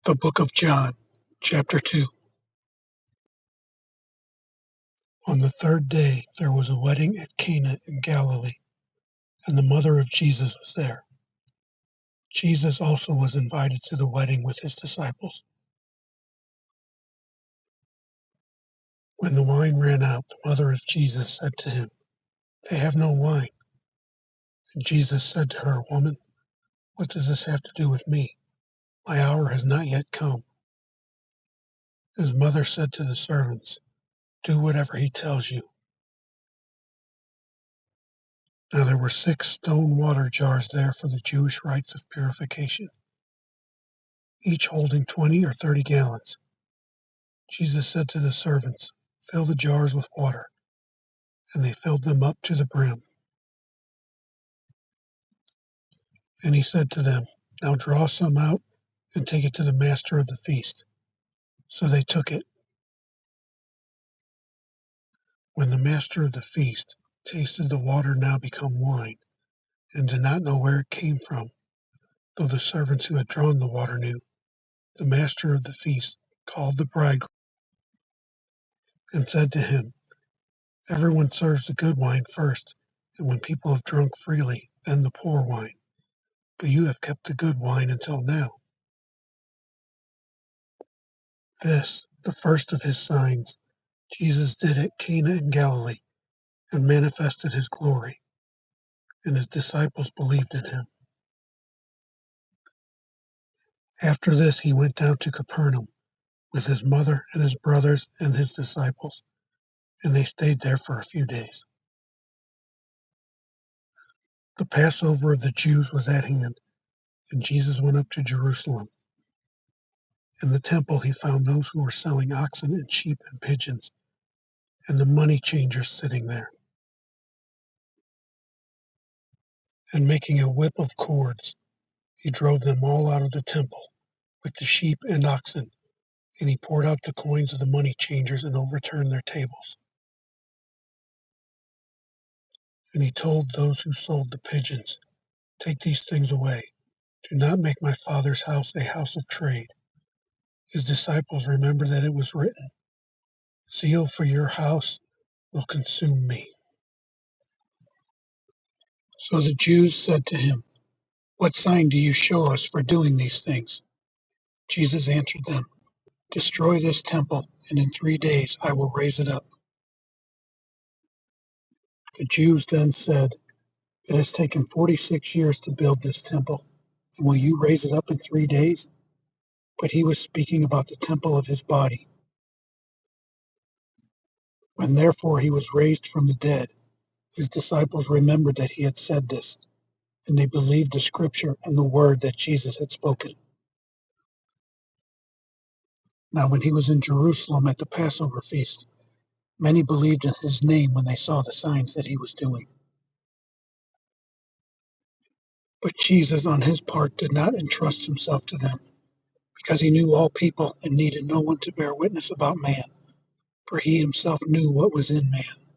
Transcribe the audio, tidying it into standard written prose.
The book of John, chapter 2. On the third day there was a wedding at Cana in Galilee, and the mother of Jesus was there. Jesus also was invited to the wedding with his disciples. When the wine ran out, the mother of Jesus said to him, "They have no wine." And Jesus said to her, "Woman, what does this have to do with me? My hour has not yet come." His mother said to the servants, "Do whatever he tells you." Now there were 6 stone water jars there for the Jewish rites of purification, each holding 20 or 30 gallons. Jesus said to the servants, "Fill the jars with water," and they filled them up to the brim. And he said to them, "Now draw some out and take it to the master of the feast." So they took it. When the master of the feast tasted the water now become wine, and did not know where it came from, though the servants who had drawn the water knew, the master of the feast called the bridegroom and said to him, "Everyone serves the good wine first, and when people have drunk freely, then the poor wine. But you have kept the good wine until now." This, the first of his signs, Jesus did at Cana in Galilee, and manifested his glory, and his disciples believed in him. After this he went down to Capernaum with his mother and his brothers and his disciples, and they stayed there for a few days. The Passover of the Jews was at hand, and Jesus went up to Jerusalem. In the temple he found those who were selling oxen and sheep and pigeons, and the money changers sitting there. And making a whip of cords, he drove them all out of the temple with the sheep and oxen, and he poured out the coins of the money changers and overturned their tables. And he told those who sold the pigeons, "Take these things away. Do not make my Father's house a house of trade." His disciples remembered that it was written, "Zeal for your house will consume me." So the Jews said to him, "What sign do you show us for doing these things?" Jesus answered them, "Destroy this temple, and in 3 days I will raise it up." The Jews then said, "It has taken 46 years to build this temple, and will you raise it up in 3 days?" But he was speaking about the temple of his body. When therefore he was raised from the dead, his disciples remembered that he had said this, and they believed the scripture and the word that Jesus had spoken. Now when he was in Jerusalem at the Passover feast, many believed in his name when they saw the signs that he was doing. But Jesus on his part did not entrust himself to them, because he knew all people and needed no one to bear witness about man, for he himself knew what was in man.